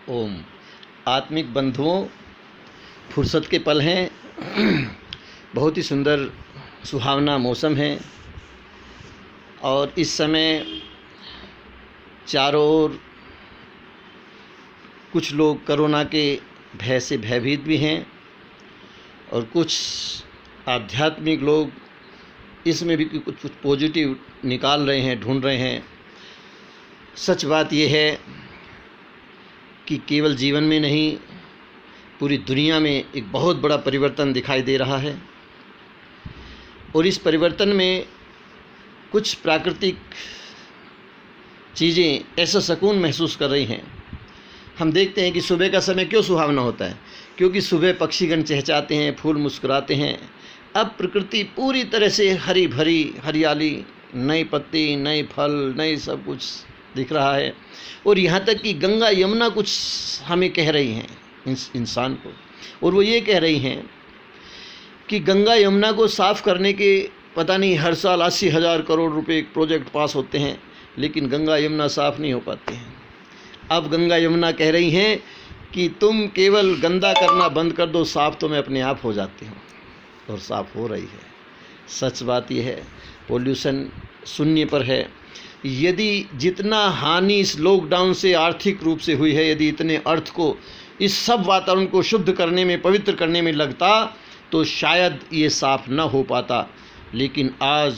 ओम। आत्मिक बंधुओं, फुर्सत के पल हैं। बहुत ही सुंदर सुहावना मौसम है और इस समय चारों ओर कुछ लोग कोरोना के भय से भयभीत भी हैं और कुछ आध्यात्मिक लोग इसमें भी कुछ पॉजिटिव निकाल रहे हैं, ढूंढ रहे हैं। सच बात यह है कि केवल जीवन में नहीं, पूरी दुनिया में एक बहुत बड़ा परिवर्तन दिखाई दे रहा है और इस परिवर्तन में कुछ प्राकृतिक चीज़ें ऐसा सुकून महसूस कर रही हैं। हम देखते हैं कि सुबह का समय क्यों सुहावना होता है, क्योंकि सुबह पक्षीगण चहचहाते हैं, फूल मुस्कुराते हैं। अब प्रकृति पूरी तरह से हरी भरी, हरियाली, नए पत्ते, नए फल, नए सब कुछ दिख रहा है और यहाँ तक कि गंगा यमुना कुछ हमें कह रही हैं, इंसान को, और वो ये कह रही हैं कि गंगा यमुना को साफ़ करने के पता नहीं हर साल 80,000 करोड़ रुपए प्रोजेक्ट पास होते हैं, लेकिन गंगा यमुना साफ़ नहीं हो पाते हैं। अब गंगा यमुना कह रही हैं कि तुम केवल गंदा करना बंद कर दो, साफ़ तो मैं अपने आप हो जाती हूँ, और साफ़ हो रही है। सच बात यह है, पोल्यूशन शून्य पर है। यदि जितना हानि इस लॉकडाउन से आर्थिक रूप से हुई है, यदि इतने अर्थ को, इस सब वातावरण को शुद्ध करने में, पवित्र करने में लगता तो शायद ये साफ न हो पाता। लेकिन आज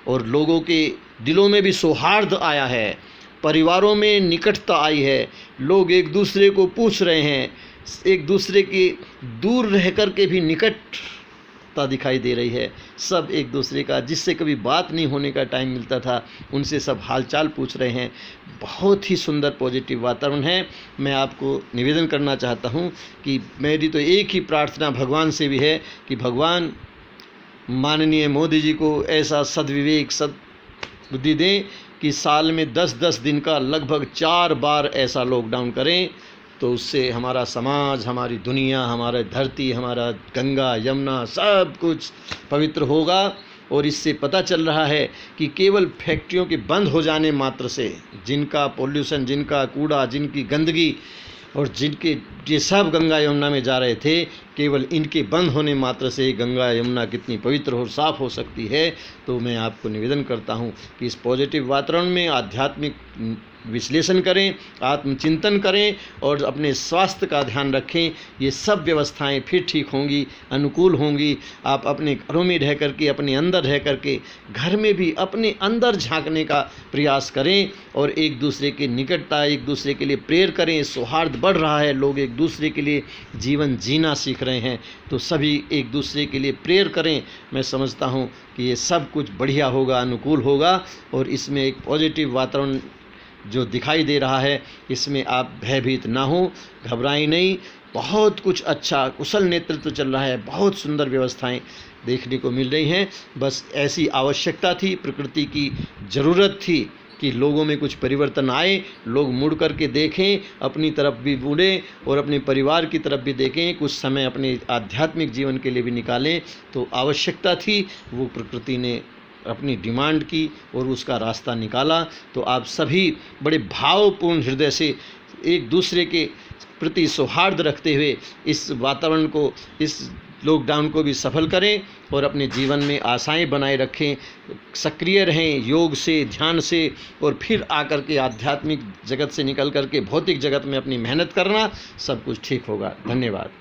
और लोगों के दिलों में भी सौहार्द आया है, परिवारों में निकटता आई है, लोग एक दूसरे को पूछ रहे हैं, एक दूसरे के दूर रह कर के भी निकटता दिखाई दे रही है। सब एक दूसरे का, जिससे कभी बात नहीं होने का टाइम मिलता था, उनसे सब हालचाल पूछ रहे हैं। बहुत ही सुंदर पॉजिटिव वातावरण है। मैं आपको निवेदन करना चाहता हूं कि मेरी तो एक ही प्रार्थना भगवान से भी है कि भगवान माननीय मोदी जी को ऐसा सद्विवेक, सद्बुद्धि दें कि साल में 10-10 दिन का लगभग 4 बार ऐसा लॉकडाउन करें, तो उससे हमारा समाज, हमारी दुनिया, हमारा धरती, हमारा गंगा यमुना सब कुछ पवित्र होगा। और इससे पता चल रहा है कि केवल फैक्ट्रियों के बंद हो जाने मात्र से, जिनका पोल्यूशन, जिनका कूड़ा, जिनकी गंदगी और जिनके ये सब गंगा यमुना में जा रहे थे, केवल इनके बंद होने मात्र से गंगा यमुना कितनी पवित्र और साफ़ हो सकती है। तो मैं आपको निवेदन करता हूँ कि इस पॉजिटिव वातावरण में आध्यात्मिक विश्लेषण करें, आत्मचिंतन करें और अपने स्वास्थ्य का ध्यान रखें। ये सब व्यवस्थाएं फिर ठीक होंगी, अनुकूल होंगी। आप अपने घरों में रह करके, अपने अंदर रह करके, घर में भी अपने अंदर झांकने का प्रयास करें और एक दूसरे के निकटता, एक दूसरे के लिए प्रेयर करें। सौहार्द बढ़ रहा है, लोग एक दूसरे के लिए जीवन जीना सीख रहे हैं, तो सभी एक दूसरे के लिए प्रेयर करें। मैं समझता हूँ कि ये सब कुछ बढ़िया होगा, अनुकूल होगा और इसमें एक पॉजिटिव वातावरण जो दिखाई दे रहा है, इसमें आप भयभीत ना हो, घबराएं नहीं। बहुत कुछ अच्छा कुशल नेतृत्व चल रहा है, बहुत सुंदर व्यवस्थाएं देखने को मिल रही हैं। बस ऐसी आवश्यकता थी, प्रकृति की ज़रूरत थी कि लोगों में कुछ परिवर्तन आए, लोग मुड़ कर के देखें, अपनी तरफ भी मुड़ें और अपने परिवार की तरफ भी देखें, कुछ समय अपने आध्यात्मिक जीवन के लिए भी निकालें। तो आवश्यकता थी, वो प्रकृति ने अपनी डिमांड की और उसका रास्ता निकाला। तो आप सभी बड़े भावपूर्ण हृदय से एक दूसरे के प्रति सौहार्द रखते हुए इस वातावरण को, इस लॉकडाउन को भी सफल करें और अपने जीवन में आशाएं बनाए रखें, सक्रिय रहें योग से, ध्यान से, और फिर आकर के आध्यात्मिक जगत से निकल कर के भौतिक जगत में अपनी मेहनत करना, सब कुछ ठीक होगा। धन्यवाद।